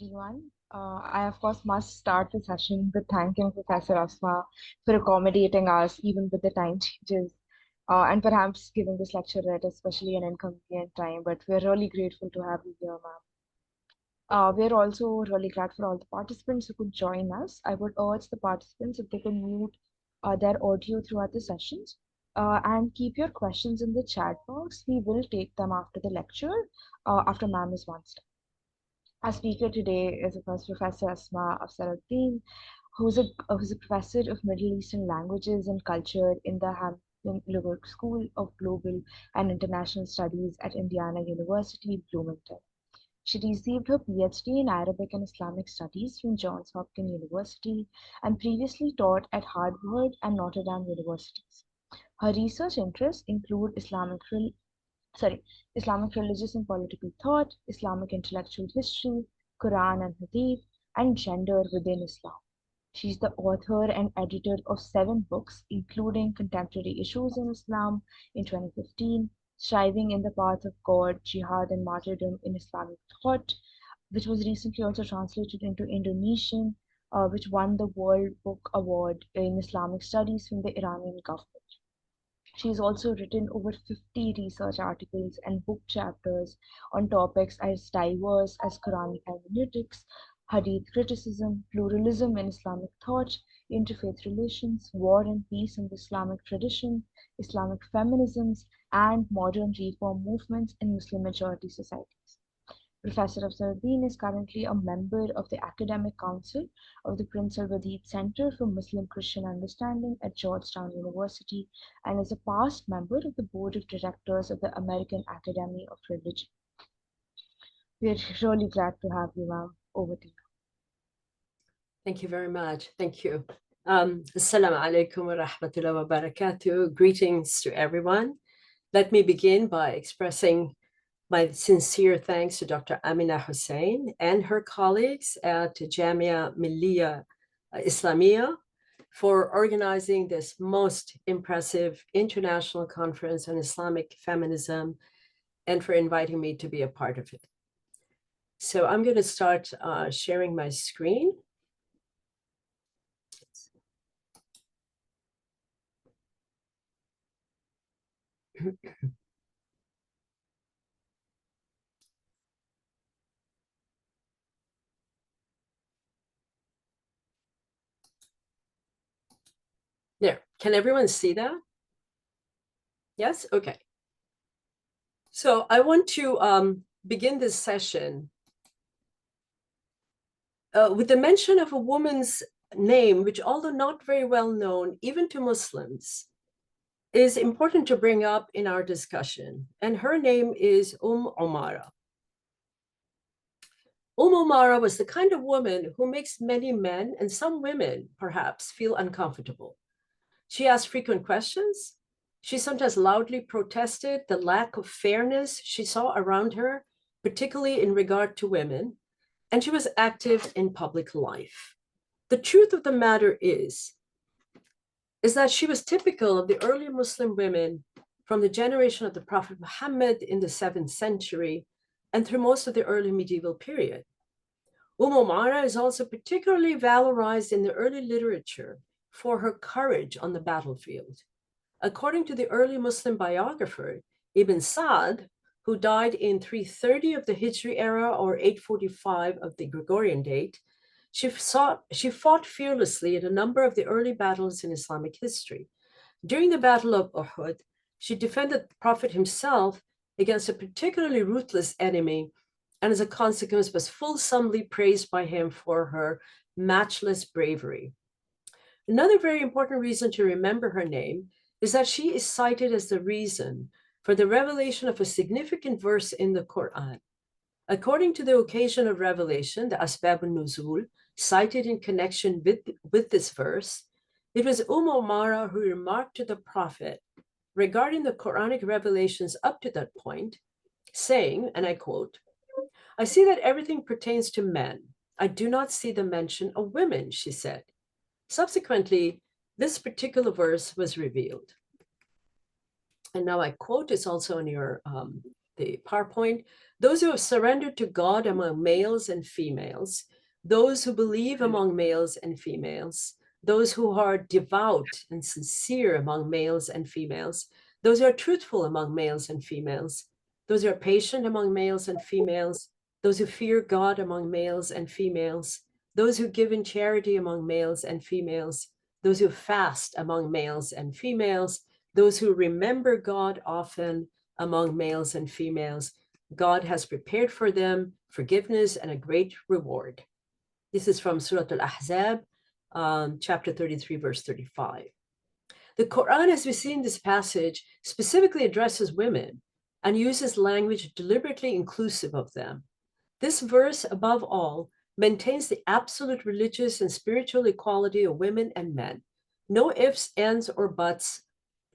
Everyone. I, of course, must start the session with thanking Professor Asma for accommodating us, even with the time changes, and perhaps giving this lecture at especially an inconvenient time. But we're really grateful to have you here, ma'am. We're also really glad for all the participants who could join us. I would urge the participants if they can mute their audio throughout the sessions and keep your questions in the chat box. We will take them after the lecture, after ma'am is once done. Our speaker today is, of course, Professor Asma Afsaruddin, who's a professor of Middle Eastern languages and culture in the Hampton School of Global and International Studies at Indiana University, Bloomington. She received her PhD in Arabic and Islamic Studies from Johns Hopkins University and previously taught at Harvard and Notre Dame universities. Her research interests include Islamic religious and political thought, Islamic intellectual history, Quran and Hadith, and gender within Islam. She's the author and editor of 7 books, including Contemporary Issues in Islam in 2015, Striving in the Path of God, Jihad and Martyrdom in Islamic Thought, which was recently also translated into Indonesian, which won the World Book Award in Islamic Studies from the Iranian government. She's also written over 50 research articles and book chapters on topics as diverse as Quranic hermeneutics, Hadith criticism, pluralism in Islamic thought, interfaith relations, war and peace in the Islamic tradition, Islamic feminisms, and modern reform movements in Muslim majority societies. Professor Afsaruddin is currently a member of the Academic Council of the Prince Alwaleed Center for Muslim Christian Understanding at Georgetown University and is a past member of the Board of Directors of the American Academy of Religion. We are really glad to have you, ma'am. Over to you. Thank you very much. Thank you. Assalamu alaikum wa rahmatullahi wa barakatuh. Greetings to everyone. Let me begin by expressing my sincere thanks to Dr. Amina Hussain and her colleagues at Jamia Millia Islamia for organizing this most impressive international conference on Islamic feminism and for inviting me to be a part of it. So I'm going to start sharing my screen. There, can everyone see that? Yes, okay. So I want to begin this session with the mention of a woman's name, which although not very well known, even to Muslims, is important to bring up in our discussion. And her name is Umara. Umara was the kind of woman who makes many men and some women, perhaps, feel uncomfortable. She asked frequent questions. She sometimes loudly protested the lack of fairness she saw around her, particularly in regard to women, and she was active in public life. The truth of the matter is that she was typical of the early Muslim women from the generation of the Prophet Muhammad in the 7th century and through most of the early medieval period. Umara is also particularly valorized in the early literature for her courage on the battlefield. According to the early Muslim biographer, Ibn Sa'd, who died in 330 of the Hijri era or 845 of the Gregorian date, she fought fearlessly in a number of the early battles in Islamic history. During the Battle of Uhud, she defended the Prophet himself against a particularly ruthless enemy, and as a consequence was fulsomely praised by him for her matchless bravery. Another very important reason to remember her name is that she is cited as the reason for the revelation of a significant verse in the Qur'an. According to the occasion of revelation, the Asbab al-Nuzul, cited in connection with this verse, it was Umara who remarked to the Prophet regarding the Quranic revelations up to that point, saying, and I quote, "I see that everything pertains to men. I do not see the mention of women," she said. Subsequently, this particular verse was revealed. And now I quote, it's also on your the PowerPoint, those who have surrendered to God among males and females, those who believe among males and females, those who are devout and sincere among males and females, those who are truthful among males and females, those who are patient among males and females, those who fear God among males and females, those who give in charity among males and females, those who fast among males and females, those who remember God often among males and females. God has prepared for them forgiveness and a great reward. This is from Surah Al-Ahzab, chapter 33, verse 35. The Quran, as we see in this passage, specifically addresses women and uses language deliberately inclusive of them. This verse, above all, maintains the absolute religious and spiritual equality of women and men. No ifs, ands, or buts,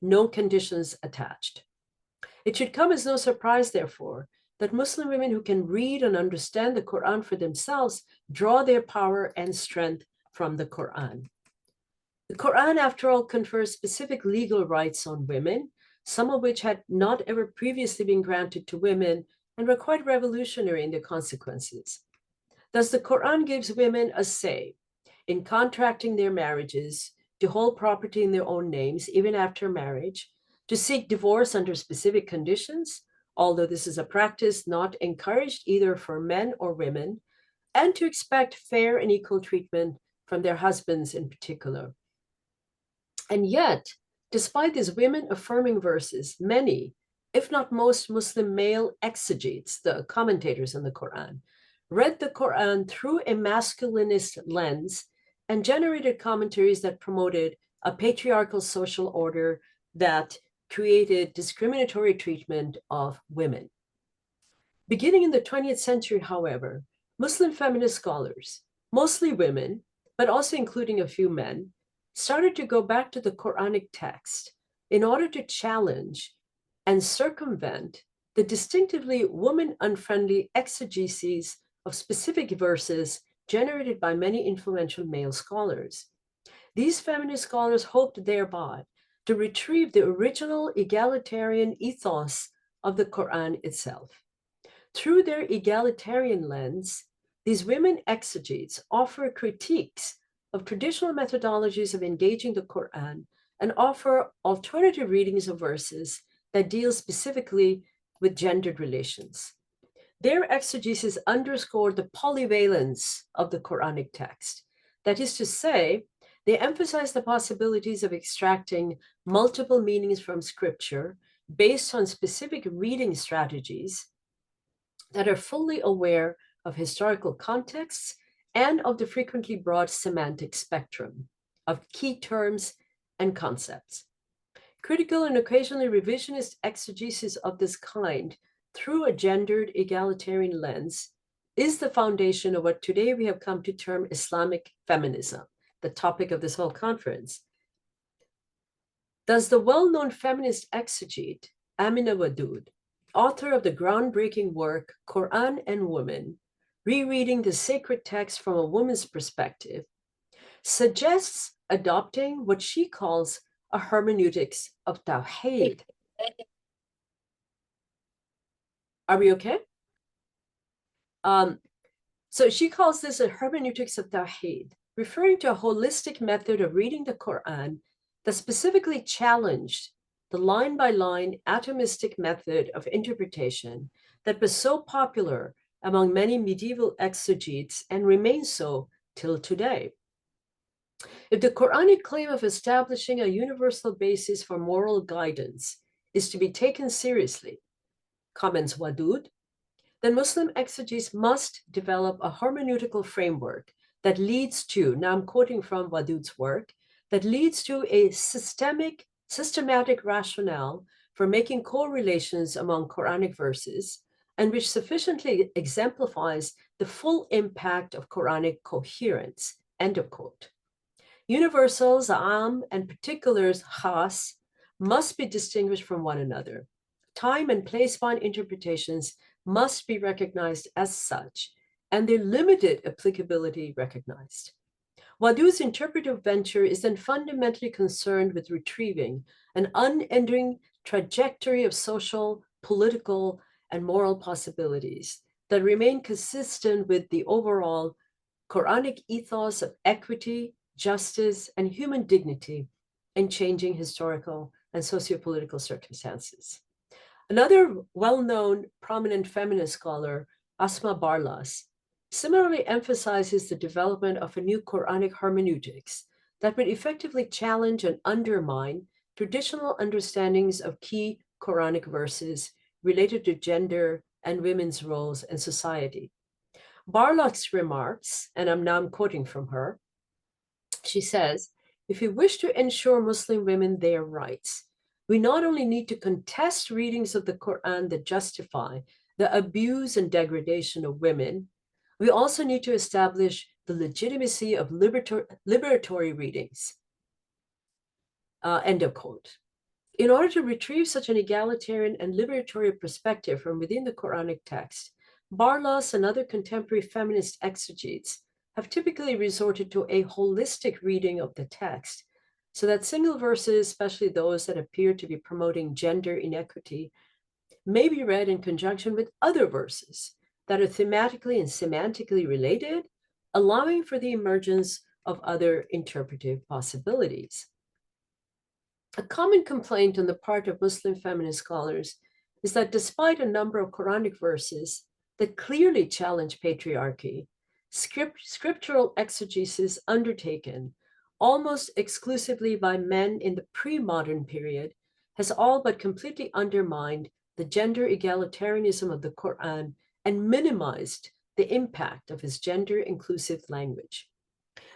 no conditions attached. It should come as no surprise, therefore, that Muslim women who can read and understand the Quran for themselves draw their power and strength from the Quran. The Quran, after all, confers specific legal rights on women, some of which had not ever previously been granted to women and were quite revolutionary in their consequences. Thus, the Quran gives women a say in contracting their marriages, to hold property in their own names, even after marriage, to seek divorce under specific conditions, although this is a practice not encouraged either for men or women, and to expect fair and equal treatment from their husbands in particular. And yet, despite these women-affirming verses, many, if not most Muslim male exegetes, the commentators on the Quran, read the Quran through a masculinist lens and generated commentaries that promoted a patriarchal social order that created discriminatory treatment of women. Beginning in the 20th century, however, Muslim feminist scholars, mostly women, but also including a few men, started to go back to the Quranic text in order to challenge and circumvent the distinctively woman-unfriendly exegeses of specific verses generated by many influential male scholars. These feminist scholars hoped thereby to retrieve the original egalitarian ethos of the Quran itself. Through their egalitarian lens, these women exegetes offer critiques of traditional methodologies of engaging the Quran and offer alternative readings of verses that deal specifically with gendered relations. Their exegesis underscored the polyvalence of the Quranic text. That is to say, they emphasize the possibilities of extracting multiple meanings from scripture based on specific reading strategies that are fully aware of historical contexts and of the frequently broad semantic spectrum of key terms and concepts. Critical and occasionally revisionist exegesis of this kind through a gendered egalitarian lens is the foundation of what today we have come to term Islamic feminism, the topic of this whole conference. Thus, the well-known feminist exegete, Amina Wadud, author of the groundbreaking work, Quran and Women, Rereading the Sacred Text from a Woman's Perspective, suggests adopting what she calls a hermeneutics of Tawheed. Are we okay? So she calls this a hermeneutics of Tawheed, referring to a holistic method of reading the Quran that specifically challenged the line-by-line atomistic method of interpretation that was so popular among many medieval exegetes and remains so till today. If the Quranic claim of establishing a universal basis for moral guidance is to be taken seriously, comments Wadud, then Muslim exegetes must develop a hermeneutical framework that leads to, now I'm quoting from Wadud's work, that leads to a systematic rationale for making correlations among Quranic verses, and which sufficiently exemplifies the full impact of Quranic coherence, end of quote. Universals, am, and particulars, khas, must be distinguished from one another. Time and place-bound interpretations must be recognized as such, and their limited applicability recognized. Wadud's interpretive venture is then fundamentally concerned with retrieving an unending trajectory of social, political, and moral possibilities that remain consistent with the overall Quranic ethos of equity, justice, and human dignity in changing historical and sociopolitical circumstances. Another well-known prominent feminist scholar, Asma Barlas, similarly emphasizes the development of a new Quranic hermeneutics that would effectively challenge and undermine traditional understandings of key Quranic verses related to gender and women's roles in society. Barlas remarks, and I'm quoting from her, she says, if we wish to ensure Muslim women their rights, we not only need to contest readings of the Quran that justify the abuse and degradation of women, we also need to establish the legitimacy of liberatory readings. End of quote. In order to retrieve such an egalitarian and liberatory perspective from within the Quranic text, Barlas and other contemporary feminist exegetes have typically resorted to a holistic reading of the text, so that single verses, especially those that appear to be promoting gender inequity, may be read in conjunction with other verses that are thematically and semantically related, allowing for the emergence of other interpretive possibilities. A common complaint on the part of Muslim feminist scholars is that despite a number of Quranic verses that clearly challenge patriarchy, scriptural exegesis undertaken almost exclusively by men in the pre-modern period has all but completely undermined the gender egalitarianism of the Quran and minimized the impact of its gender-inclusive language.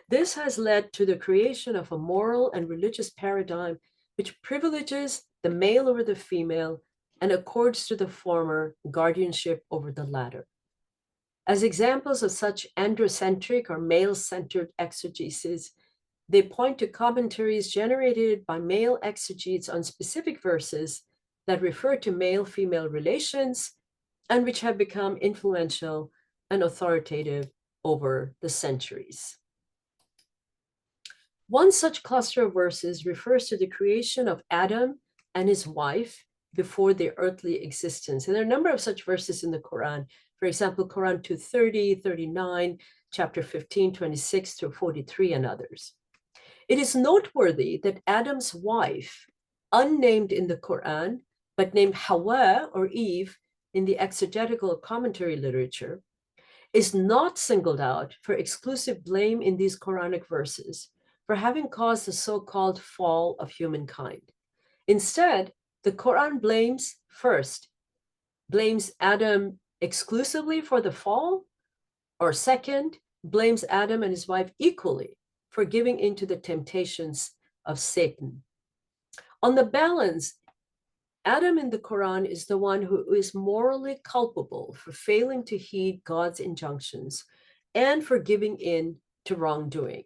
This has led to the creation of a moral and religious paradigm which privileges the male over the female and accords to the former guardianship over the latter. As examples of such androcentric or male-centered exegesis, they point to commentaries generated by male exegetes on specific verses that refer to male-female relations and which have become influential and authoritative over the centuries. One such cluster of verses refers to the creation of Adam and his wife before their earthly existence. And there are a number of such verses in the Quran. For example, Quran 230, 39, chapter 15, 26 through 43, and others. It is noteworthy that Adam's wife, unnamed in the Quran, but named Hawa or Eve in the exegetical commentary literature, is not singled out for exclusive blame in these Quranic verses for having caused the so-called fall of humankind. Instead, the Quran blames Adam exclusively for the fall, or second, blames Adam and his wife equally for giving into the temptations of Satan. On the balance, Adam in the Quran is the one who is morally culpable for failing to heed God's injunctions and for giving in to wrongdoing.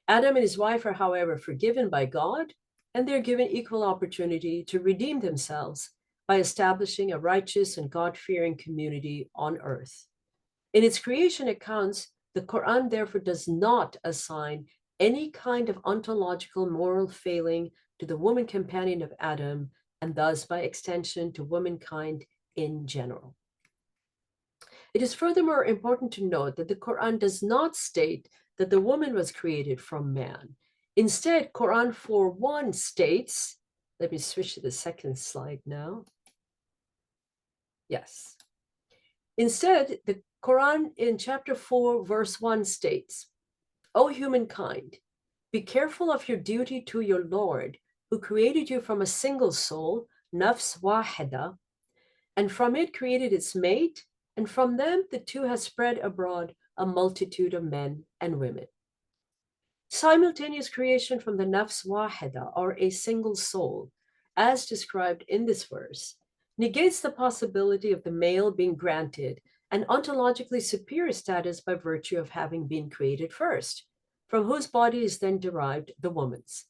Adam and his wife are, however, forgiven by God, and they're given equal opportunity to redeem themselves by establishing a righteous and God-fearing community on earth. In its creation accounts, the Quran therefore does not assign any kind of ontological moral failing to the woman companion of Adam, and thus by extension to womankind in general. It is furthermore important to note that the Quran does not state that the woman was created from man. Instead, Quran 4:1 states, let me switch to the second slide now. Yes. Instead, the Quran in chapter 4, verse 1 states, O humankind, be careful of your duty to your Lord, who created you from a single soul, nafs wahida, and from it created its mate, and from them the two has spread abroad a multitude of men and women. Simultaneous creation from the nafs wahida, or a single soul, as described in this verse, negates the possibility of the male being granted an ontologically superior status by virtue of having been created first, from whose body is then derived the woman's.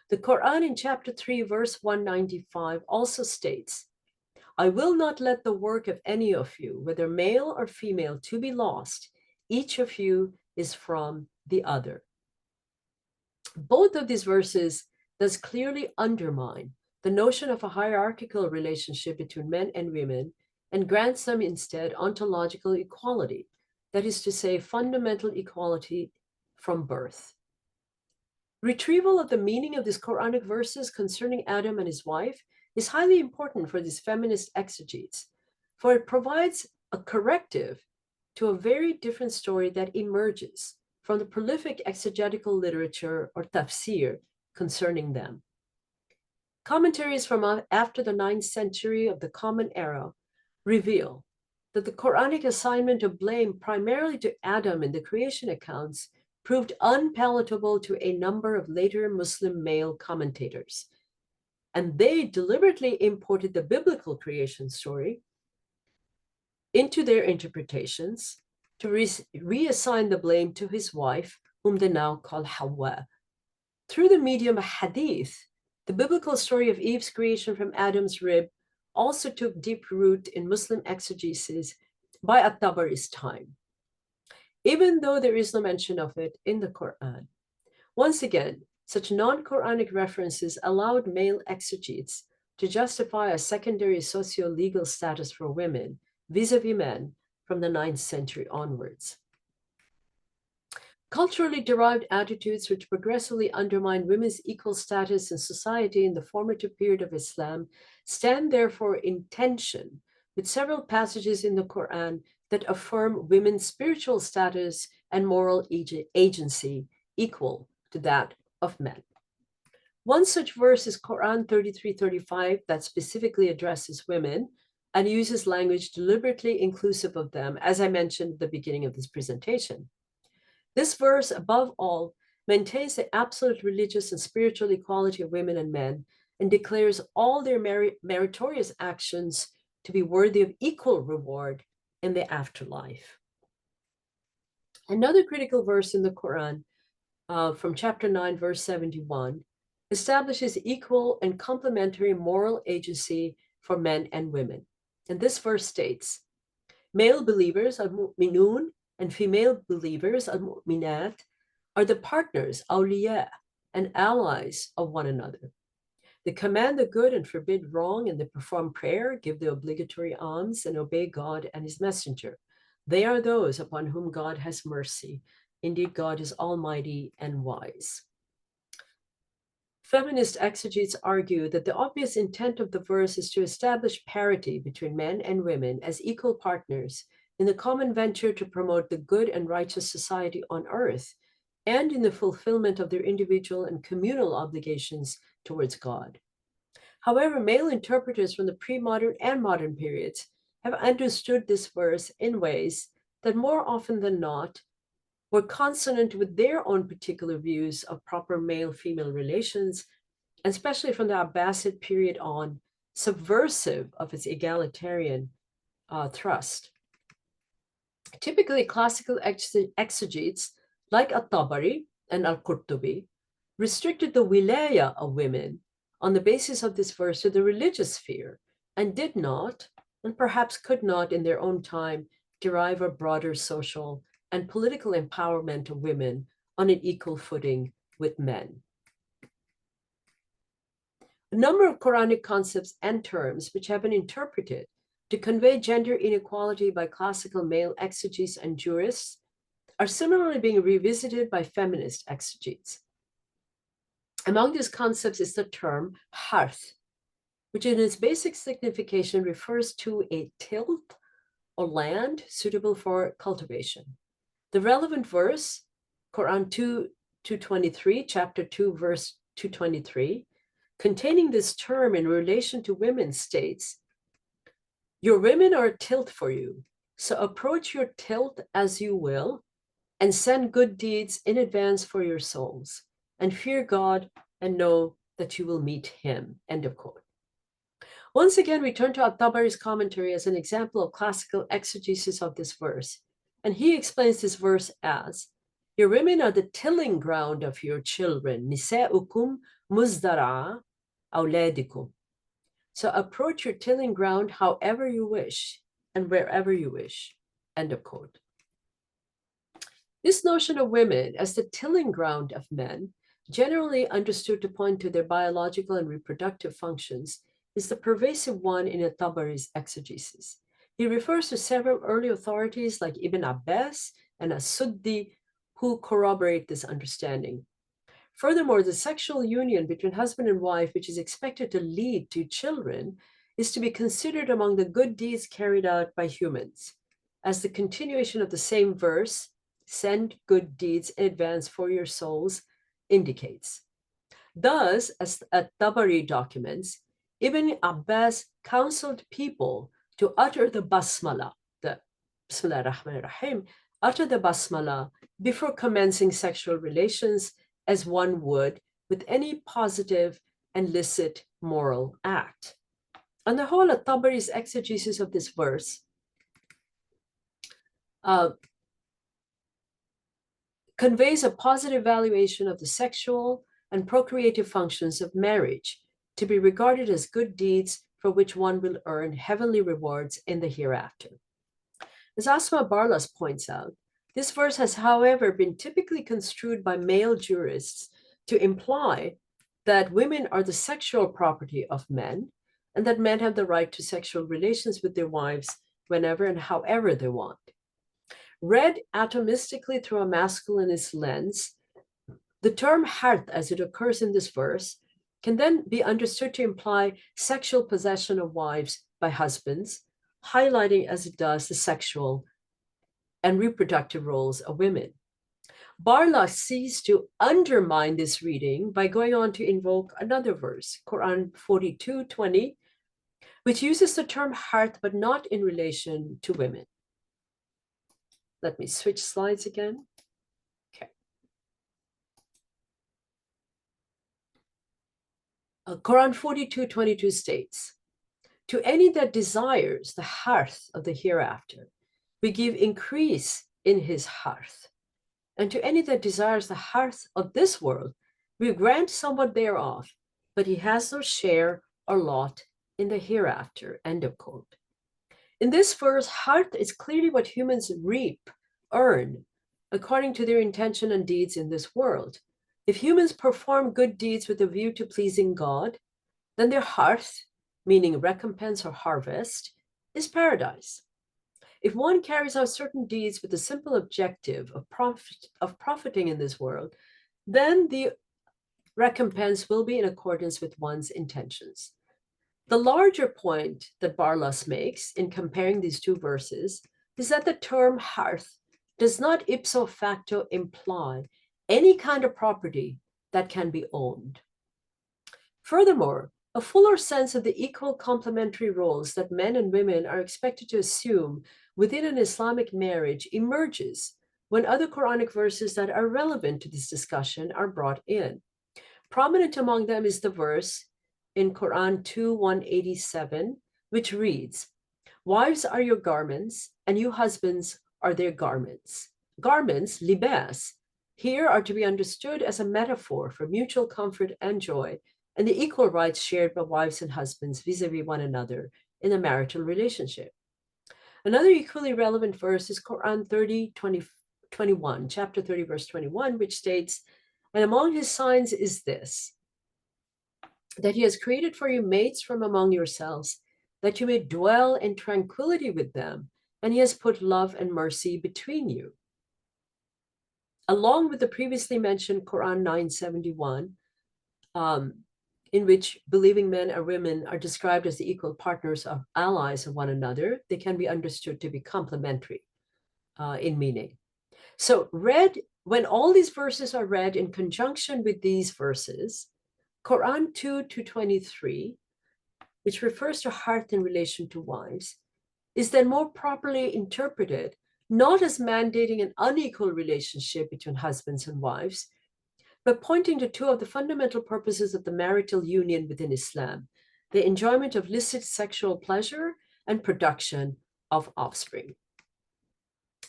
The Quran in chapter 3, verse 195 also states, I will not let the work of any of you, whether male or female, to be lost. Each of you is from the other. Both of these verses thus clearly undermine the notion of a hierarchical relationship between men and women and grants them instead ontological equality, that is to say, fundamental equality from birth. Retrieval of the meaning of these Quranic verses concerning Adam and his wife is highly important for these feminist exegetes, for it provides a corrective to a very different story that emerges from the prolific exegetical literature or tafsir concerning them. Commentaries from after the 9th century of the Common Era reveal that the Quranic assignment of blame primarily to Adam in the creation accounts proved unpalatable to a number of later Muslim male commentators. And they deliberately imported the biblical creation story into their interpretations to reassign the blame to his wife, whom they now call Hawa. Through the medium of hadith, the biblical story of Eve's creation from Adam's rib also took deep root in Muslim exegesis by at-Tabari's time, even though there is no mention of it in the Quran. Once again, such non-Quranic references allowed male exegetes to justify a secondary socio-legal status for women vis-a-vis men from the 9th century onwards. Culturally derived attitudes which progressively undermine women's equal status in society in the formative period of Islam stand therefore in tension with several passages in the Quran that affirm women's spiritual status and moral agency equal to that of men. One such verse is Quran 33:35 that specifically addresses women and uses language deliberately inclusive of them, as I mentioned at the beginning of this presentation. This verse, above all, maintains the absolute religious and spiritual equality of women and men and declares all their meritorious actions to be worthy of equal reward in the afterlife. Another critical verse in the Quran, from chapter 9, verse 71, establishes equal and complementary moral agency for men and women. And this verse states, male believers al-mu'minun and female believers al-mu'minat are the partners, awliya, and allies of one another. They command the good and forbid wrong, and they perform prayer, give the obligatory alms, and obey God and his messenger. They are those upon whom God has mercy. Indeed, God is almighty and wise. Feminist exegetes argue that the obvious intent of the verse is to establish parity between men and women as equal partners in the common venture to promote the good and righteous society on earth and in the fulfillment of their individual and communal obligations towards God. However, male interpreters from the pre-modern and modern periods have understood this verse in ways that more often than not were consonant with their own particular views of proper male-female relations, and especially from the Abbasid period on, subversive of its egalitarian thrust. Typically, classical exegetes like at-Tabari and al-Qurtubi restricted the wilaya of women on the basis of this verse to the religious sphere and did not, and perhaps could not in their own time, derive a broader social and political empowerment of women on an equal footing with men. A number of Quranic concepts and terms which have been interpreted to convey gender inequality by classical male exegetes and jurists are similarly being revisited by feminist exegetes. Among these concepts is the term harth, which in its basic signification refers to a tilth or land suitable for cultivation. The relevant verse, Quran 2:23, chapter 2, verse 223, containing this term in relation to women states, your women are a tilth for you, so approach your tilth as you will, and send good deeds in advance for your souls, and fear God and know that you will meet him, end of quote. Once again, we turn to at-Tabari's commentary as an example of classical exegesis of this verse. And he explains this verse as, your women are the tilling ground of your children, nisa'ukum muzdara'a awladikum. So approach your tilling ground however you wish and wherever you wish, end of quote. This notion of women as the tilling ground of men, generally understood to point to their biological and reproductive functions, is the pervasive one in at-Tabari's exegesis. He refers to several early authorities like Ibn Abbas and As-Suddi who corroborate this understanding. Furthermore, the sexual union between husband and wife, which is expected to lead to children, is to be considered among the good deeds carried out by humans. As the continuation of the same verse, send good deeds in advance for your souls, indicates. Thus, as At-Tabari documents, Ibn Abbas counseled people to utter the basmala, the Bismillah ar-Rahman ar-Rahim, utter the basmala before commencing sexual relations as one would with any positive and licit moral act. On the whole, At-Tabari's exegesis of this verse conveys a positive valuation of the sexual and procreative functions of marriage to be regarded as good deeds for which one will earn heavenly rewards in the hereafter. As Asma Barlas points out, this verse has, however, been typically construed by male jurists to imply that women are the sexual property of men and that men have the right to sexual relations with their wives whenever and however they want. Read atomistically through a masculinist lens, the term harth, as it occurs in this verse, can then be understood to imply sexual possession of wives by husbands, highlighting as it does the sexual and reproductive roles of women. Barlas seeks to undermine this reading by going on to invoke another verse, Qur'an 42:20, which uses the term harth but not in relation to women. Let me switch slides again. Okay. Quran 42:22 states, to any that desires the hearth of the hereafter, we give increase in his hearth. And to any that desires the hearth of this world, we grant somewhat thereof, but he has no share or lot in the hereafter, end of quote. In this verse, hearth is clearly what humans reap, earn, according to their intention and deeds in this world. If humans perform good deeds with a view to pleasing God, then their hearth, meaning recompense or harvest, is paradise. If one carries out certain deeds with the simple objective of profiting in this world, then the recompense will be in accordance with one's intentions. The larger point that Barlas makes in comparing these two verses is that the term hearth does not ipso facto imply any kind of property that can be owned. Furthermore, a fuller sense of the equal complementary roles that men and women are expected to assume within an Islamic marriage emerges when other Quranic verses that are relevant to this discussion are brought in. Prominent among them is the verse in Quran 2:187, which reads, wives are your garments, and you husbands are their garments. Garments, libas, here are to be understood as a metaphor for mutual comfort and joy and the equal rights shared by wives and husbands vis-a-vis one another in a marital relationship. Another equally relevant verse is Quran 30:21, chapter 30, verse 21, which states, and among his signs is this, that he has created for you mates from among yourselves, that you may dwell in tranquility with them, and he has put love and mercy between you. Along with the previously mentioned Quran 9:71, in which believing men and women are described as the equal partners of allies of one another, they can be understood to be complementary in meaning. So when all these verses are read in conjunction with these verses, Quran 2:23, which refers to hearth in relation to wives, is then more properly interpreted not as mandating an unequal relationship between husbands and wives, but pointing to two of the fundamental purposes of the marital union within Islam, the enjoyment of licit sexual pleasure and production of offspring.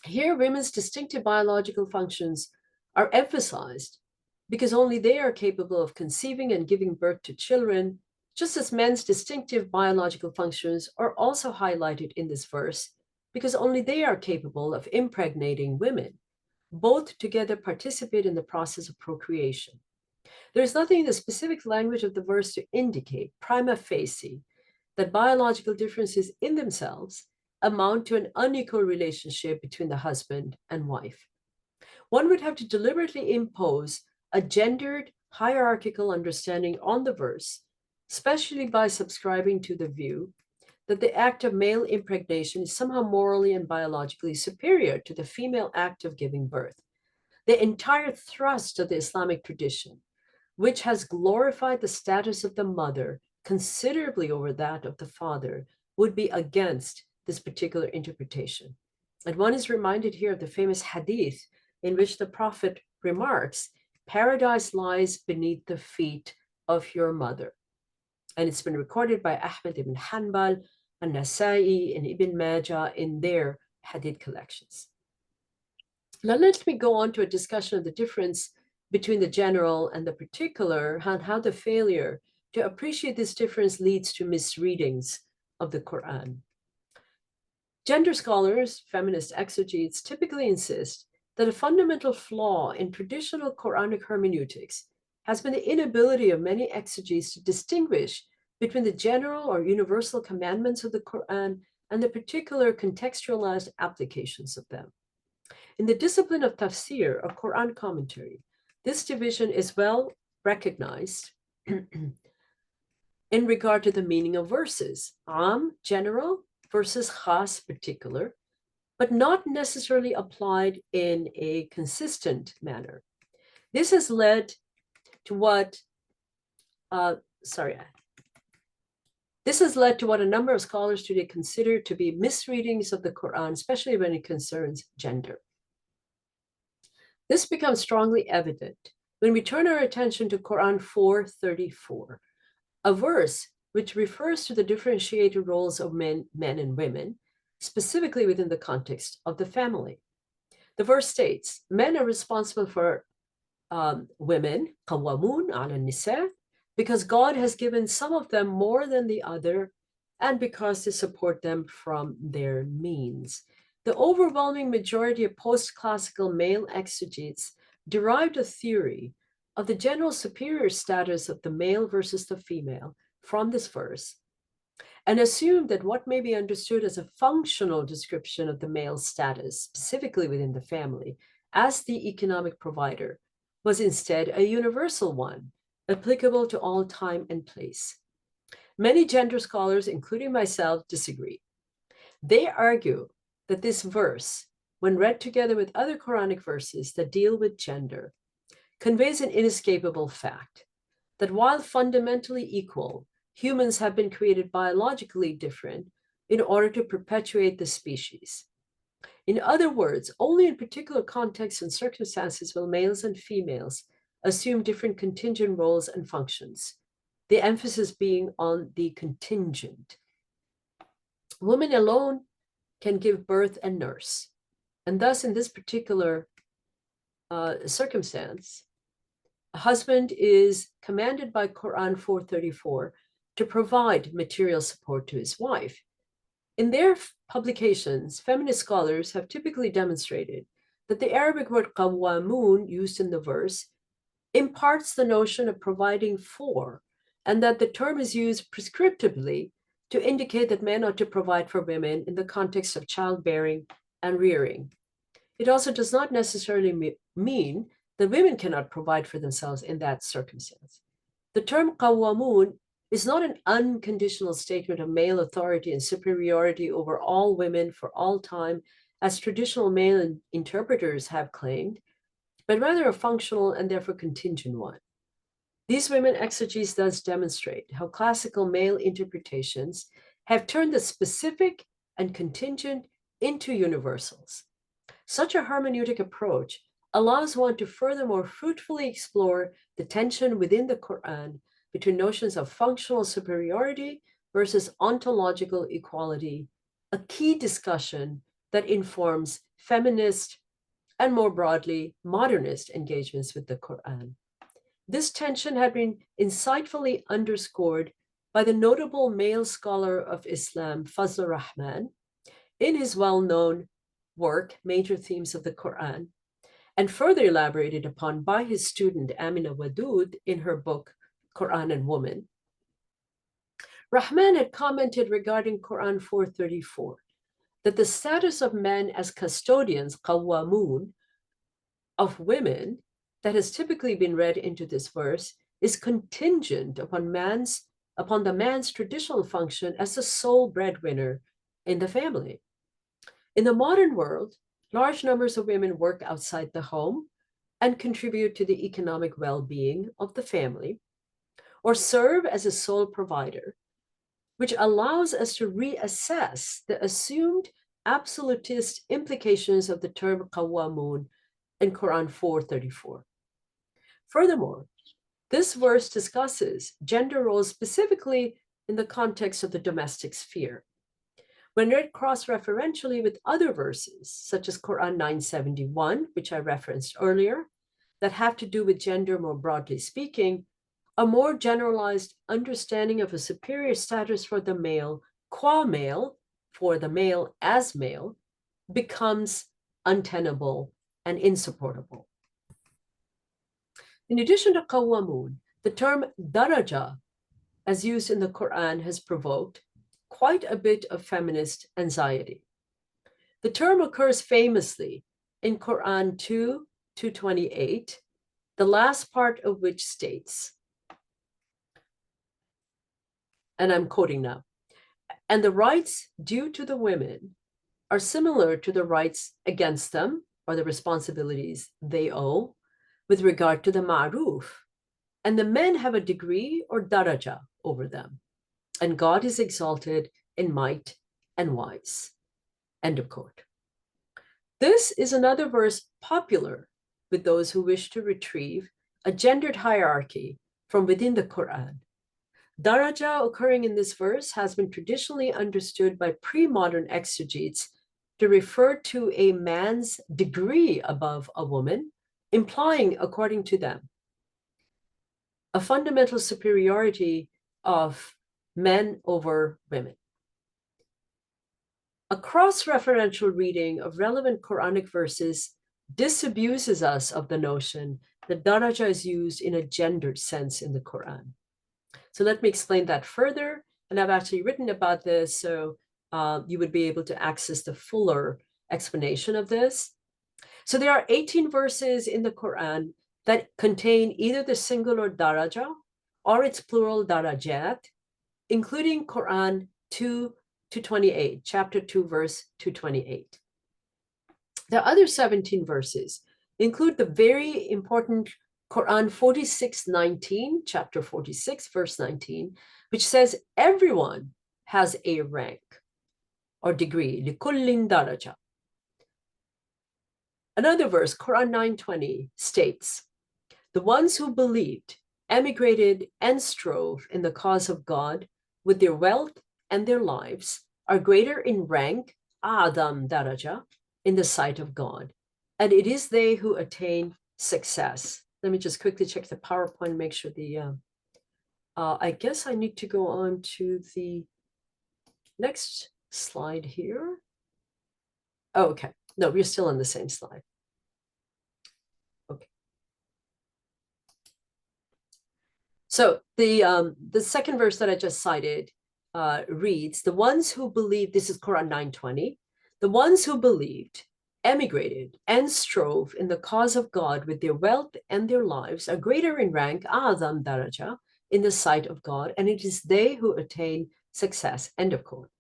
Here, women's distinctive biological functions are emphasized because only they are capable of conceiving and giving birth to children, just as men's distinctive biological functions are also highlighted in this verse because only they are capable of impregnating women. Both together participate in the process of procreation. There is nothing in the specific language of the verse to indicate prima facie that biological differences in themselves amount to an unequal relationship between the husband and wife. One would have to deliberately impose a gendered hierarchical understanding on the verse, especially by subscribing to the view that the act of male impregnation is somehow morally and biologically superior to the female act of giving birth. The entire thrust of the Islamic tradition, which has glorified the status of the mother considerably over that of the father, would be against this particular interpretation. And one is reminded here of the famous hadith in which the Prophet remarks, "Paradise lies beneath the feet of your mother." And it's been recorded by Ahmed ibn Hanbal and Nasai and Ibn Majah in their hadith collections. Now let me go on to a discussion of the difference between the general and the particular, and how the failure to appreciate this difference leads to misreadings of the Qur'an. Gender scholars, feminist exegetes, typically insist that a fundamental flaw in traditional Quranic hermeneutics has been the inability of many exegetes to distinguish between the general or universal commandments of the Qur'an and the particular contextualized applications of them. In the discipline of tafsir, or Qur'an commentary, this division is well recognized in regard to the meaning of verses, am, general, versus khas, particular, but not necessarily applied in a consistent manner. This has led to what a number of scholars today consider to be misreadings of the Quran, especially when it concerns gender. This becomes strongly evident when we turn our attention to Quran 4:34, a verse which refers to the differentiated roles of men and women, specifically within the context of the family. The verse states, men are responsible for women, qawwamun ala nisa, because God has given some of them more than the other, and because they support them from their means. The overwhelming majority of post-classical male exegetes derived a theory of the general superior status of the male versus the female from this verse, and assumed that what may be understood as a functional description of the male's status, specifically within the family, as the economic provider, was instead a universal one, applicable to all time and place. Many gender scholars, including myself, disagree. They argue that this verse, when read together with other Quranic verses that deal with gender, conveys an inescapable fact that while fundamentally equal, humans have been created biologically different in order to perpetuate the species. In other words, only in particular contexts and circumstances will males and females assume different contingent roles and functions, the emphasis being on the contingent. Women alone can give birth and nurse, and thus in this particular circumstance, a husband is commanded by Quran 4:34 to provide material support to his wife. In their publications, feminist scholars have typically demonstrated that the Arabic word qawwamun used in the verse imparts the notion of providing for, and that the term is used prescriptively to indicate that men ought to provide for women in the context of childbearing and rearing. It also does not necessarily mean that women cannot provide for themselves in that circumstance. The term qawwamun is not an unconditional statement of male authority and superiority over all women for all time, as traditional male interpreters have claimed, but rather a functional and therefore contingent one. These women exegetes thus demonstrate how classical male interpretations have turned the specific and contingent into universals. Such a hermeneutic approach allows one to furthermore fruitfully explore the tension within the Quran between notions of functional superiority versus ontological equality, a key discussion that informs feminist and more broadly modernist engagements with the Quran. This tension had been insightfully underscored by the notable male scholar of Islam, Fazlur Rahman, in his well-known work, Major Themes of the Quran, and further elaborated upon by his student Amina Wadud in her book, Quran and Woman. Rahman had commented regarding Quran 4:34 that the status of men as custodians, qawwamun, of women that has typically been read into this verse is contingent upon the man's traditional function as the sole breadwinner in the family. In the modern world, large numbers of women work outside the home and contribute to the economic well-being of the family, or serve as a sole provider, which allows us to reassess the assumed absolutist implications of the term qawwamun in Quran 4:34. Furthermore, this verse discusses gender roles specifically in the context of the domestic sphere. When read cross-referentially with other verses, such as Quran 971, which I referenced earlier, that have to do with gender more broadly speaking, a more generalized understanding of a superior status for the male, qua male, for the male as male, becomes untenable and insupportable. In addition to qawwamun, the term daraja, as used in the Quran, has provoked quite a bit of feminist anxiety. The term occurs famously in Quran 2:28, the last part of which states, and I'm quoting now, "And the rights due to the women are similar to the rights against them, or the responsibilities they owe, with regard to the ma'ruf, and the men have a degree or daraja over them, and God is exalted in might and wise." End of quote. This is another verse popular with those who wish to retrieve a gendered hierarchy from within the Quran. Daraja occurring in this verse has been traditionally understood by pre-modern exegetes to refer to a man's degree above a woman, implying, according to them, a fundamental superiority of men over women. A cross-referential reading of relevant Quranic verses disabuses us of the notion that daraja is used in a gendered sense in the Quran. So let me explain that further. And I've actually written about this, so you would be able to access the fuller explanation of this. So there are 18 verses in the Quran that contain either the singular daraja or its plural darajat, including Quran 2:28, chapter 2, verse 228. The other 17 verses include the very important Quran 46:19, chapter 46, verse 19, which says everyone has a rank or degree, لِكُلٍّ daraja. Another verse, Quran 9:20, states, "The ones who believed, emigrated, and strove in the cause of God with their wealth and their lives are greater in rank, Adam daraja, in the sight of God, and it is they who attain success." Let me just quickly check the PowerPoint, make sure I guess I need to go on to the next slide here. Oh, okay. No, we're still on the same slide. Okay. So the second verse that I just cited reads, "The ones who believed," this is Quran 9:20, "the ones who believed, emigrated, and strove in the cause of God with their wealth and their lives are greater in rank, Azam daraja, in the sight of God, and it is they who attain success." End of quote.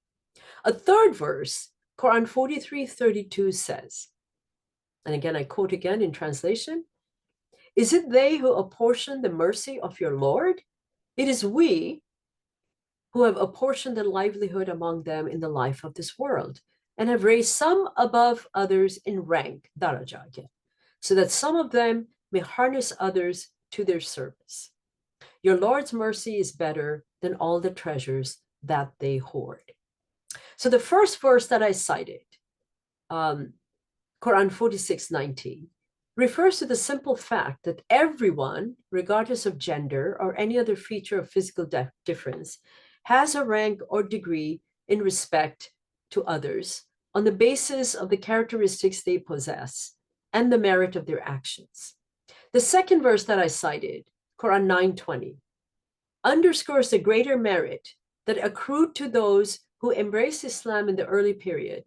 A third verse, Quran 43:32 says, and again, I quote again in translation, "Is it they who apportion the mercy of your Lord? It is we who have apportioned the livelihood among them in the life of this world, and have raised some above others in rank, daraja again, so that some of them may harness others to their service. Your Lord's mercy is better than all the treasures that they hoard." So the first verse that I cited, Quran 46:19, refers to the simple fact that everyone, regardless of gender or any other feature of physical difference, has a rank or degree in respect to others on the basis of the characteristics they possess and the merit of their actions. The second verse that I cited, Quran 9:20, underscores the greater merit that accrued to those who embraced Islam in the early period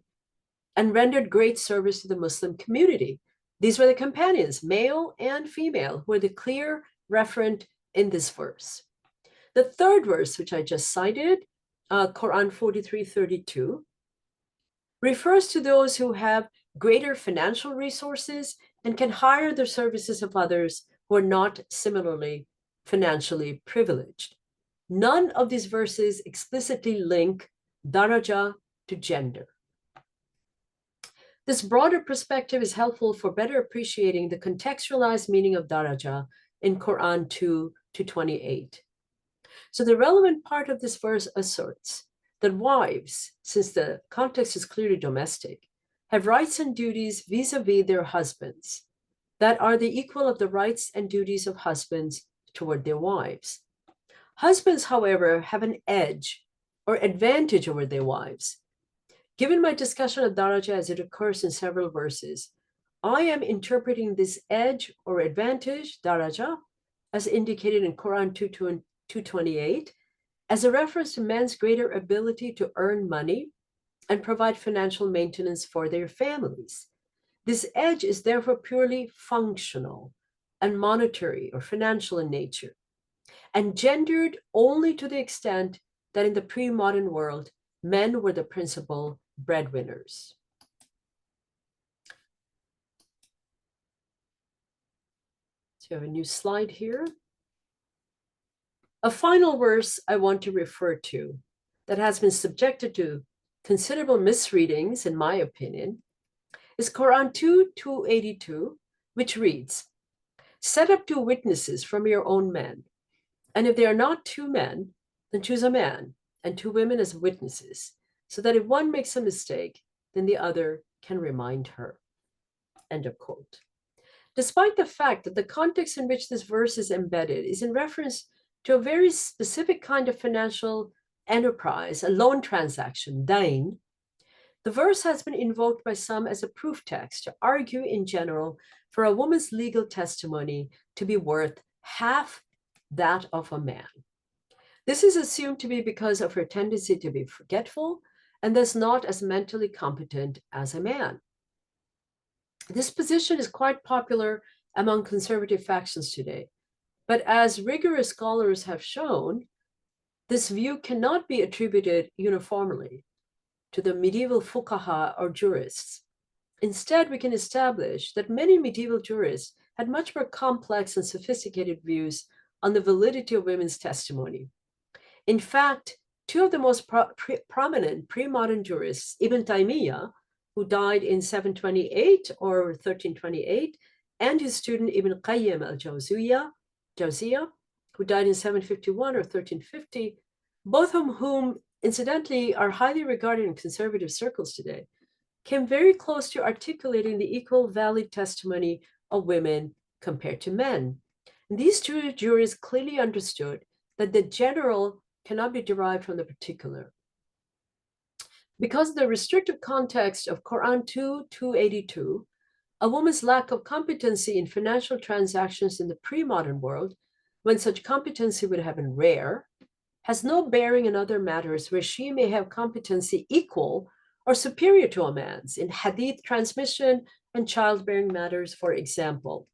and rendered great service to the Muslim community. These were the companions, male and female, who are the clear referent in this verse. The third verse, which I just cited, Quran 43:32, refers to those who have greater financial resources and can hire the services of others who are not similarly financially privileged. None of these verses explicitly link daraja to gender. This broader perspective is helpful for better appreciating the contextualized meaning of daraja in Quran 2:28. So the relevant part of this verse asserts that wives, since the context is clearly domestic, have rights and duties vis-a-vis their husbands that are the equal of the rights and duties of husbands toward their wives. Husbands, however, have an edge or advantage over their wives. Given my discussion of daraja as it occurs in several verses, I am interpreting this edge or advantage, daraja, as indicated in Quran 2:28, as a reference to men's greater ability to earn money and provide financial maintenance for their families. This edge is therefore purely functional and monetary or financial in nature, and gendered only to the extent that in the pre-modern world, men were the principal breadwinners. So you have a new slide here. A final verse I want to refer to that has been subjected to considerable misreadings, in my opinion, is Quran 2:82, which reads, "Set up 2 witnesses from your own men, and if they are not 2 men, then choose a man and 2 women as witnesses, so that if one makes a mistake, then the other can remind her." End of quote. Despite the fact that the context in which this verse is embedded is in reference to a very specific kind of financial enterprise, a loan transaction, dain, the verse has been invoked by some as a proof text to argue in general for a woman's legal testimony to be worth half that of a man. This is assumed to be because of her tendency to be forgetful and thus not as mentally competent as a man. This position is quite popular among conservative factions today, but as rigorous scholars have shown, this view cannot be attributed uniformly to the medieval fuqaha or jurists. Instead, we can establish that many medieval jurists had much more complex and sophisticated views on the validity of women's testimony. In fact, 2 of the most prominent pre-modern jurists, Ibn Taymiyyah, who died in 728 or 1328, and his student Ibn Qayyim al-Jawziyah, who died in 751 or 1350, both of whom incidentally are highly regarded in conservative circles today, came very close to articulating the equal valid testimony of women compared to men. And these 2 jurists clearly understood that the general cannot be derived from the particular. Because of the restrictive context of Quran 2:82, a woman's lack of competency in financial transactions in the pre-modern world, when such competency would have been rare, has no bearing in other matters where she may have competency equal or superior to a man's, in hadith transmission and childbearing matters, for example.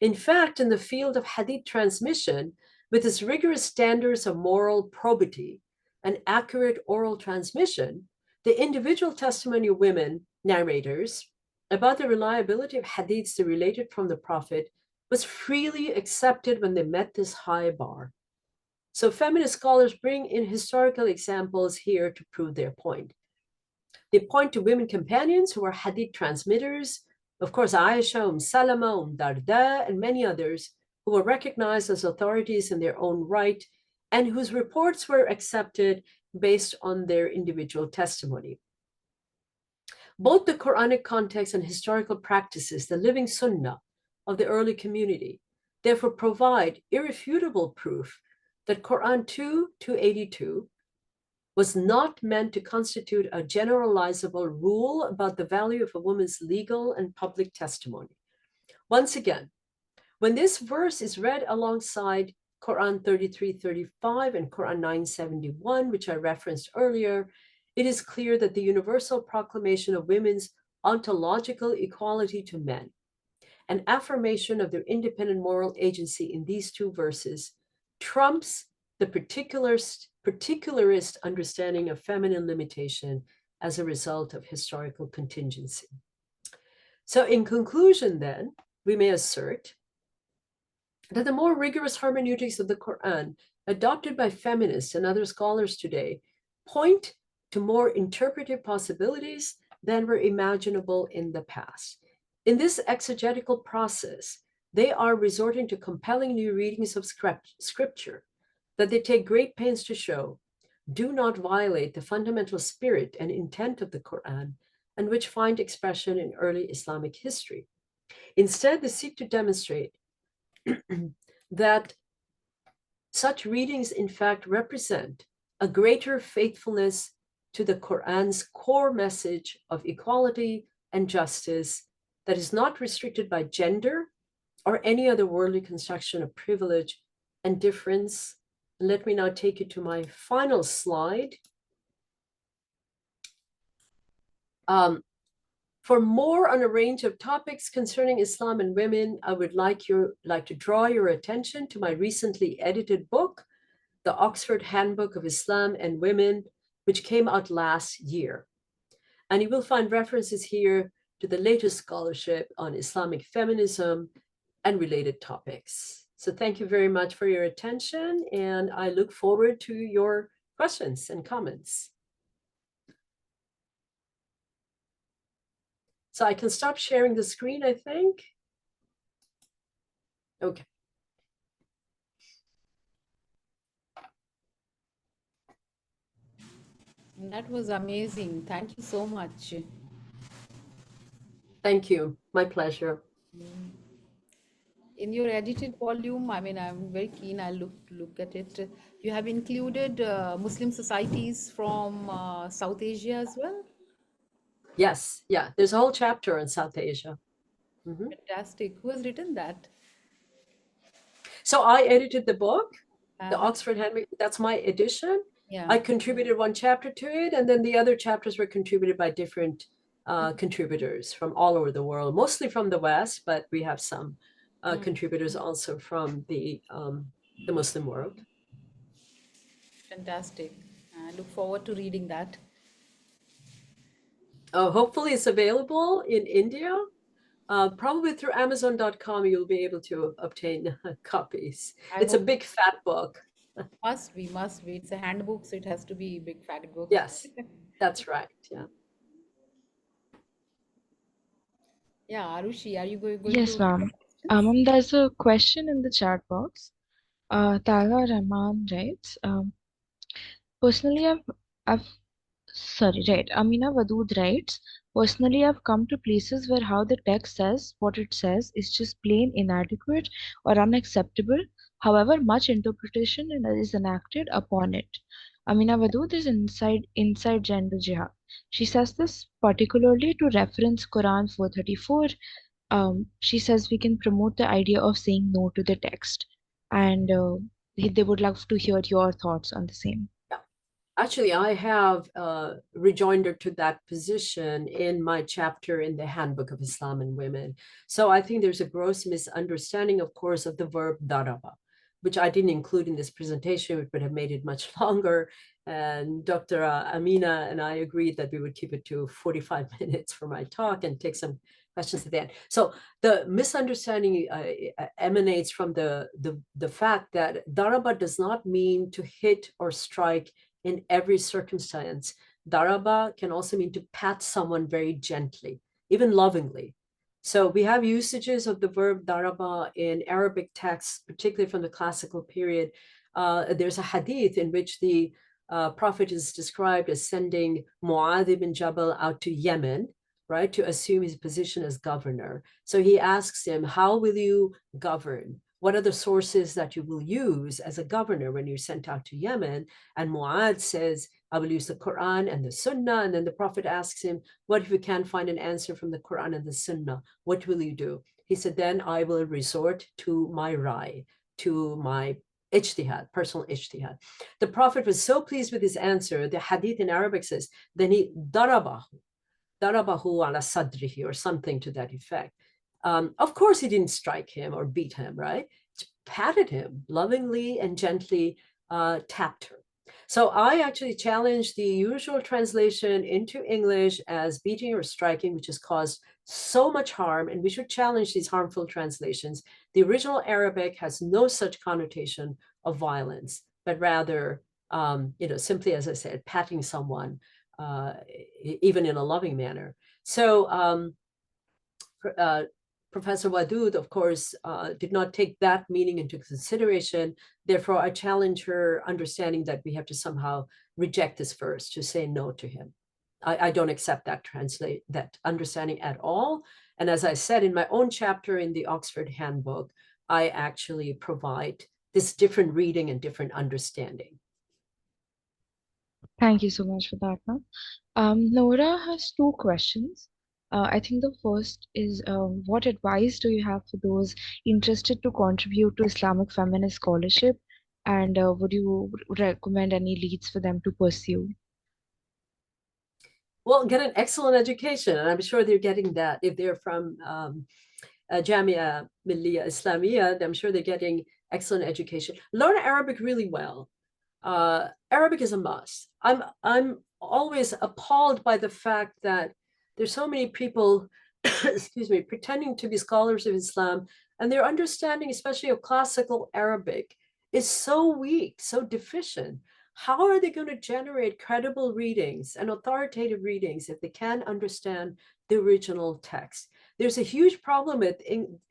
In fact, in the field of hadith transmission, with its rigorous standards of moral probity and accurate oral transmission, the individual testimony of women narrators about the reliability of hadiths related from the Prophet was freely accepted when they met this high bar. So feminist scholars bring in historical examples here to prove their point. They point to women companions who are hadith transmitters, of course, Aisha, Salama, Darda, and many others who were recognized as authorities in their own right and whose reports were accepted based on their individual testimony. Both the Quranic context and historical practices, the living sunnah of the early community, therefore provide irrefutable proof that Quran 2:82 was not meant to constitute a generalizable rule about the value of a woman's legal and public testimony. Once again, when this verse is read alongside Quran 33:35 and Quran 9:71, which I referenced earlier, it is clear that the universal proclamation of women's ontological equality to men, an affirmation of their independent moral agency in these two verses, trumps the particularist understanding of feminine limitation as a result of historical contingency. So in conclusion, then, we may assert that the more rigorous hermeneutics of the Qur'an adopted by feminists and other scholars today point to more interpretive possibilities than were imaginable in the past. In this exegetical process, they are resorting to compelling new readings of scripture that they take great pains to show do not violate the fundamental spirit and intent of the Qur'an, and which find expression in early Islamic history. Instead, they seek to demonstrate that such readings, in fact, represent a greater faithfulness to the Qur'an's core message of equality and justice that is not restricted by gender or any other worldly construction of privilege and difference. And let me now take you to my final slide. For more on a range of topics concerning Islam and women, I would like to draw your attention to my recently edited book, The Oxford Handbook of Islam and Women, which came out last year. And you will find references here to the latest scholarship on Islamic feminism and related topics. So thank you very much for your attention, and I look forward to your questions and comments. So I can stop sharing the screen, I think. Okay. That was amazing. Thank you so much. Thank you. My pleasure. In your edited volume, I mean, I'm very keen. I'll look at it. You have included Muslim societies from South Asia as well. Yes, yeah. There's a whole chapter on South Asia. Mm-hmm. Fantastic. Who has written that? So I edited the book, the Oxford Handbook. That's my edition. Yeah. I contributed one chapter to it, and then the other chapters were contributed by different contributors from all over the world, mostly from the West, but we have some contributors also from the Muslim world. Fantastic. I look forward to reading that. Hopefully it's available in India. Probably through Amazon.com, you'll be able to obtain copies. It's a big fat book. Must be. It's a handbook, so it has to be a big fat book. Yes, that's right. Yeah. Yeah, Arushi, are you going Yes, to? ma'am. There's a question in the chat box. Tala Rahman writes, personally, Amina Wadood writes, personally, I've come to places where how the text says what it says is just plain inadequate or unacceptable. However, much interpretation is enacted upon it. Amina Wadood is inside gender jihad. She says this particularly to reference Quran 434. She says we can promote the idea of saying no to the text, and they would love to hear your thoughts on the same. Actually, I have a rejoinder to that position in my chapter in the Handbook of Islam and Women. So I think there's a gross misunderstanding, of course, of the verb daraba, which I didn't include in this presentation, which would have made it much longer. And Dr. Amina and I agreed that we would keep it to 45 minutes for my talk and take some questions at the end. So the misunderstanding emanates from the fact that daraba does not mean to hit or strike in every circumstance. Daraba can also mean to pat someone very gently, even lovingly. So we have usages of the verb daraba in Arabic texts, particularly from the classical period. There's a hadith in which the Prophet is described as sending Mu'adh ibn Jabal out to Yemen, right, to assume his position as governor. So he asks him, how will you govern? What are the sources that you will use as a governor when you're sent out to Yemen? And Mu'adh says, I will use the Quran and the Sunnah. And then the Prophet asks him, what if you can't find an answer from the Quran and the Sunnah? What will you do? He said, then I will resort to my Rai, to my ijtihad, personal ijtihad. The Prophet was so pleased with his answer, the hadith in Arabic says, then he darabahu ala sadrihi, or something to that effect. Of course, he didn't strike him or beat him, right? Patted him lovingly and gently, tapped her. So I actually challenged the usual translation into English as beating or striking, which has caused so much harm, and we should challenge these harmful translations. The original Arabic has no such connotation of violence, but rather, simply, as I said, patting someone, even in a loving manner. So Professor Wadud, of course, did not take that meaning into consideration. Therefore, I challenge her understanding that we have to somehow reject this verse, to say no to him. I don't accept that understanding at all. And as I said in my own chapter in the Oxford Handbook, I actually provide this different reading and different understanding. Thank you so much for that, ma'am. Nora has two questions. I think the first is, what advice do you have for those interested to contribute to Islamic feminist scholarship? And would you recommend any leads for them to pursue? Well, get an excellent education, and I'm sure they're getting that. If they're from Jamia, Millia, Islamia, I'm sure they're getting excellent education. Learn Arabic really well. Arabic is a must. I'm always appalled by the fact that there's so many people, excuse me, pretending to be scholars of Islam, and their understanding, especially of classical Arabic, is so weak, so deficient. How are they going to generate credible readings and authoritative readings if they can't understand the original text? There's a huge problem with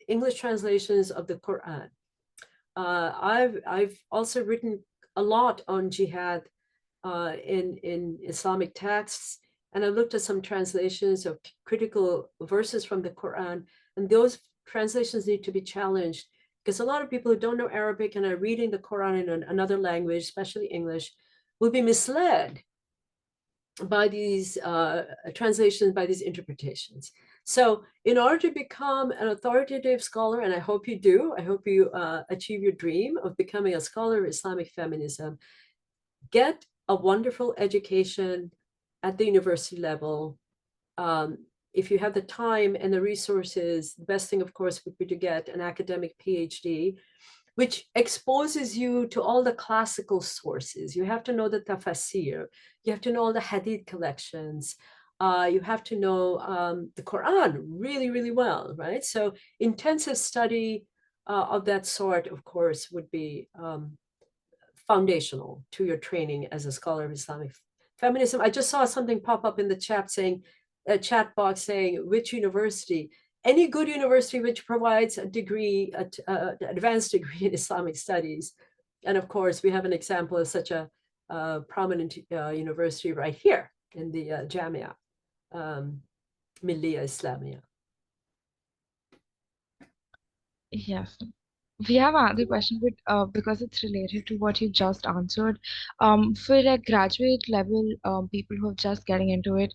English translations of the Qur'an. I've also written a lot on jihad in Islamic texts, and I looked at some translations of critical verses from the Quran, and those translations need to be challenged, because a lot of people who don't know Arabic and are reading the Quran in another language, especially English, will be misled by these translations, by these interpretations. So in order to become an authoritative scholar, and I hope you do, I hope you achieve your dream of becoming a scholar of Islamic feminism, get a wonderful education at the university level. If you have the time and the resources, the best thing, of course, would be to get an academic PhD, which exposes you to all the classical sources. You have to know the tafsir, you have to know all the hadith collections, you have to know the Quran really, really well, right? So intensive study of that sort, of course, would be foundational to your training as a scholar of Islamic feminism. I just saw something pop up in the chat box saying which university. Any good university which provides a degree, advanced degree in Islamic studies. And of course, we have an example of such a prominent university right here in the Jamia, Millia, Islamia. Yes. We have another question, but because it's related to what you just answered, for like graduate level people who are just getting into it,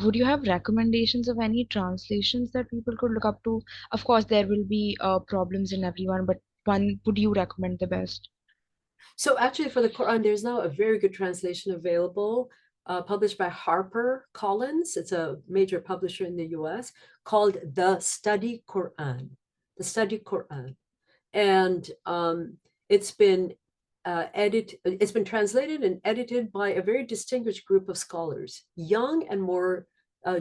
would you have recommendations of any translations that people could look up to? Of course, there will be problems in everyone, but one would you recommend the best? So actually for the Quran, there's now a very good translation available, published by HarperCollins. It's a major publisher in the US, called The Study Quran. The Study Quran. And it's been translated and edited by a very distinguished group of scholars, young and more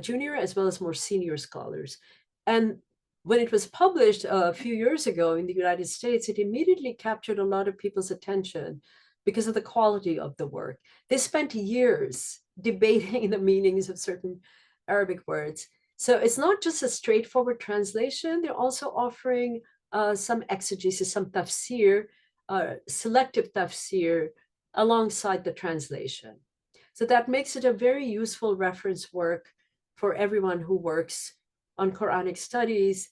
junior, as well as more senior scholars. And when it was published a few years ago in the United States, it immediately captured a lot of people's attention because of the quality of the work. They spent years debating the meanings of certain Arabic words. So it's not just a straightforward translation. They're also offering some exegesis, some tafsir, selective tafsir alongside the translation. So that makes it a very useful reference work for everyone who works on Quranic studies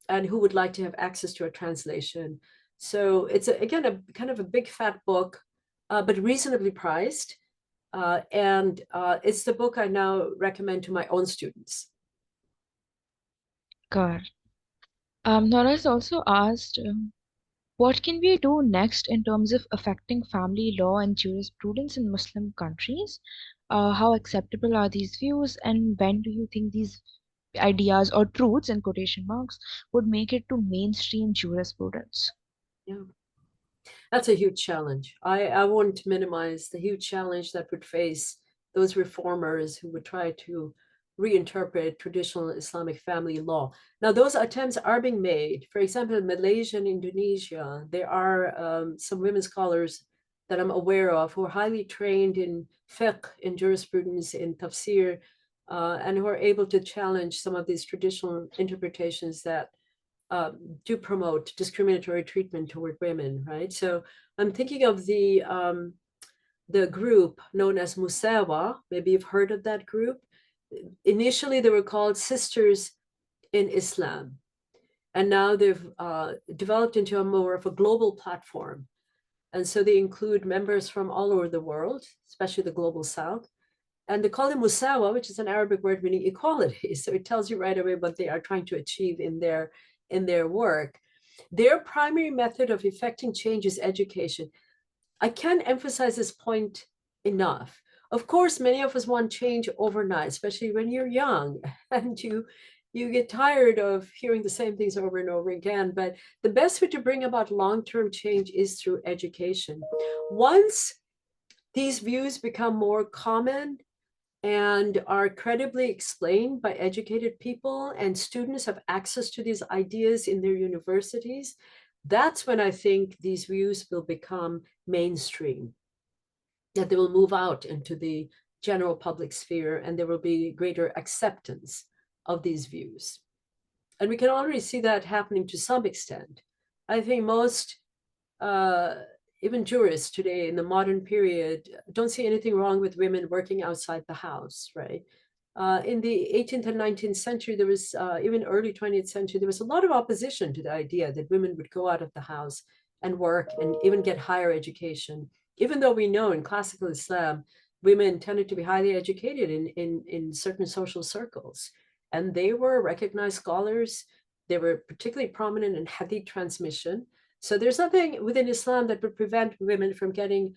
and who would like to have access to a translation. So it's, again, a kind of a big fat book, but reasonably priced. And it's the book I now recommend to my own students. God. Nora's also asked, What can we do next in terms of affecting family law and jurisprudence in Muslim countries? How acceptable are these views, and when do you think these ideas or truths in quotation marks would make it to mainstream jurisprudence? Yeah, that's a huge challenge. I won't minimize the huge challenge that would face those reformers who would try to reinterpret traditional Islamic family law. Now, those attempts are being made. For example, in Malaysia and Indonesia, there are some women scholars that I'm aware of who are highly trained in fiqh, in jurisprudence, in tafsir, and who are able to challenge some of these traditional interpretations that do promote discriminatory treatment toward women, right? So I'm thinking of the group known as Musawa. Maybe you've heard of that group. Initially, they were called Sisters in Islam, and now they've developed into a more of a global platform. And so they include members from all over the world, especially the global south. And they call it Musawa, which is an Arabic word meaning equality. So it tells you right away what they are trying to achieve in their work. Their primary method of effecting change is education. I can't emphasize this point enough. Of course, many of us want change overnight, especially when you're young and you get tired of hearing the same things over and over again. But the best way to bring about long-term change is through education. Once these views become more common and are credibly explained by educated people, and students have access to these ideas in their universities, that's when I think these views will become mainstream, that they will move out into the general public sphere and there will be greater acceptance of these views. And we can already see that happening to some extent. I think most even jurists today in the modern period don't see anything wrong with women working outside the house, right? In the 18th and 19th century, there was, even early 20th century, there was a lot of opposition to the idea that women would go out of the house and work and even get higher education. Even though we know in classical Islam, women tended to be highly educated in certain social circles. And they were recognized scholars. They were particularly prominent in hadith transmission. So there's nothing within Islam that would prevent women from getting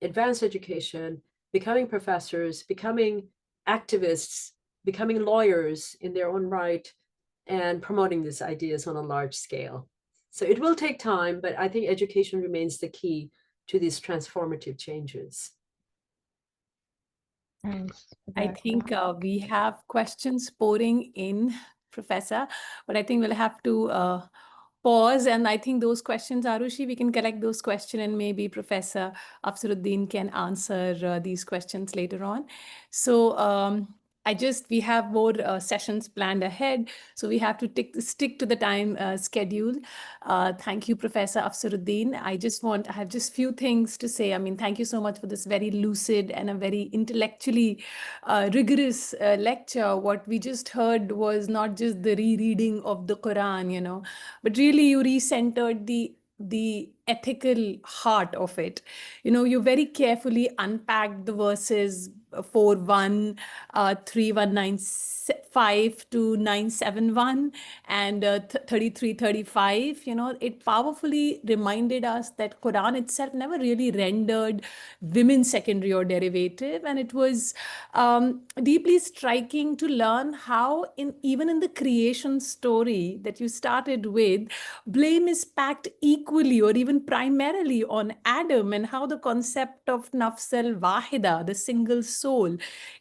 advanced education, becoming professors, becoming activists, becoming lawyers in their own right, and promoting these ideas on a large scale. So it will take time, but I think education remains the key to these transformative changes. Thanks for I that. think we have questions pouring in, Professor, but I think we'll have to pause. And I think those questions, Arushi, we can collect those questions and maybe Professor Afsaruddin can answer these questions later on. So we have more sessions planned ahead, so we have to stick to the time schedule. Thank you, Professor Afsaruddin. I have just few things to say. I mean, thank you so much for this very lucid and a very intellectually rigorous lecture. What we just heard was not just the rereading of the Quran, but really you recentered the ethical heart of it. You very carefully unpacked the verses 4:1, 3195 to 971, and 3335. It powerfully reminded us that Quran itself never really rendered women secondary or derivative, and it was deeply striking to learn how even in the creation story that you started with, blame is packed equally or even primarily on Adam, and how the concept of nafs al-wahida, the single soul,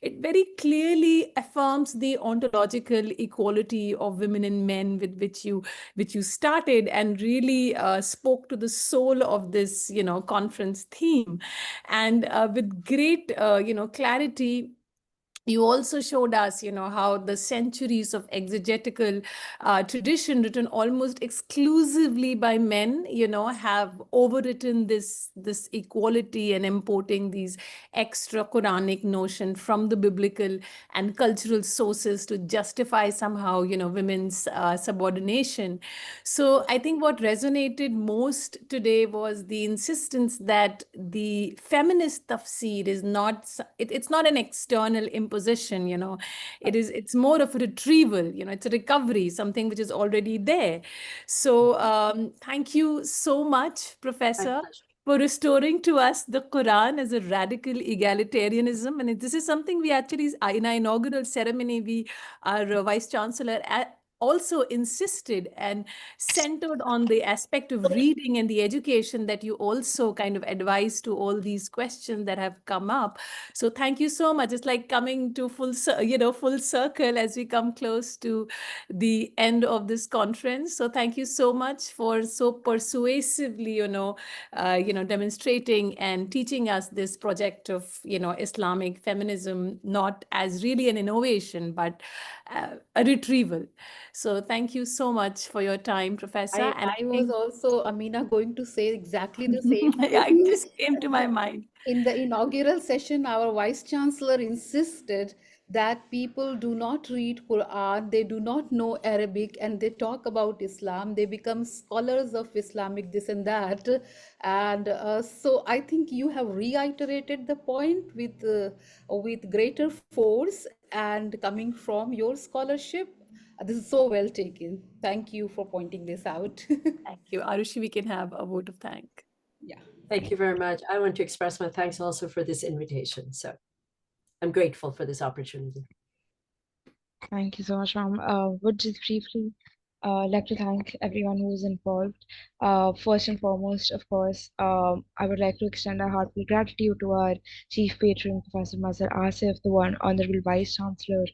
it very clearly affirms the ontological equality of women and men with which you started, and really spoke to the soul of this conference theme. And with great clarity, you also showed us, how the centuries of exegetical tradition written almost exclusively by men, have overwritten this equality and importing these extra Quranic notion from the biblical and cultural sources to justify somehow, women's subordination. So I think what resonated most today was the insistence that the feminist tafsir is not, it's not an external imposition, you know. It's more of a retrieval, you know, it's a recovery, something which is already there. So thank you so much, My Professor, pleasure. for restoring to us the Quran as a radical egalitarianism. And this is something we actually, in our inaugural ceremony, our Vice Chancellor also insisted and centered on the aspect of reading and the education that you also kind of advise to all these questions that have come up. So thank you so much. It's like coming to full circle as we come close to the end of this conference. So thank you so much for so persuasively, demonstrating and teaching us this project of, Islamic feminism, not as really an innovation, but a retrieval. So thank you so much for your time, Professor. And I I was think also, Amina, going to say exactly the same yeah, it thing. just came to my mind. In the inaugural session, our Vice Chancellor insisted that people do not read Quran, they do not know Arabic, and they talk about Islam. They become scholars of Islamic this and that. And so I think you have reiterated the point with greater force and coming from your scholarship. This is so well taken. Thank you for pointing this out. Thank you. Arushi, we can have a vote of thank. Yeah. Thank you very much. I want to express my thanks also for this invitation. So I'm grateful for this opportunity. Thank you so much, ma'am. Would just briefly like to thank everyone who was involved. First and foremost, of course, I would like to extend our heartfelt gratitude to our Chief Patron, Professor Mazhar Asif, the one Honorable Vice Chancellor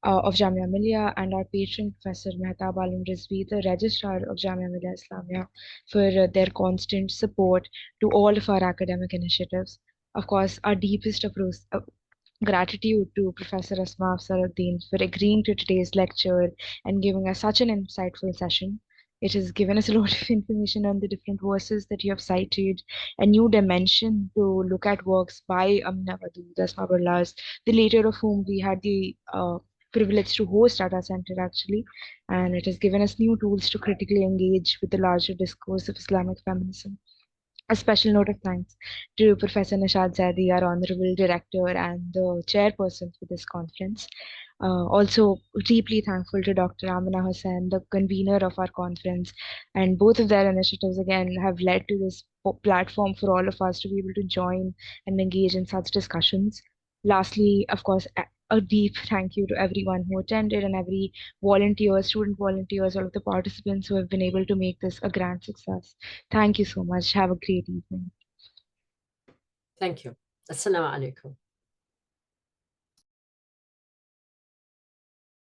of Jamia Millia, and our patron, Professor Mehtab Alam Rizvi, the Registrar of Jamia Millia Islamia, for their constant support to all of our academic initiatives. Of course, our deepest gratitude to Professor Asma Afsaruddin for agreeing to today's lecture and giving us such an insightful session. It has given us a lot of information on the different verses that you have cited, a new dimension to look at works by Amina Wadud, Asma Barlas, the later of whom we had the privilege to host at our center actually. And it has given us new tools to critically engage with the larger discourse of Islamic feminism. A special note of thanks to Professor Nishad Zaidi, our Honorable Director and the chairperson for this conference. Also, deeply thankful to Dr. Amina Hussain, the convener of our conference, and both of their initiatives again have led to this platform for all of us to be able to join and engage in such discussions. Lastly, of course, a deep thank you to everyone who attended and every volunteer, student volunteers, all of the participants who have been able to make this a grand success. Thank you so much. Have a great evening. Thank you. Assalamu alaikum.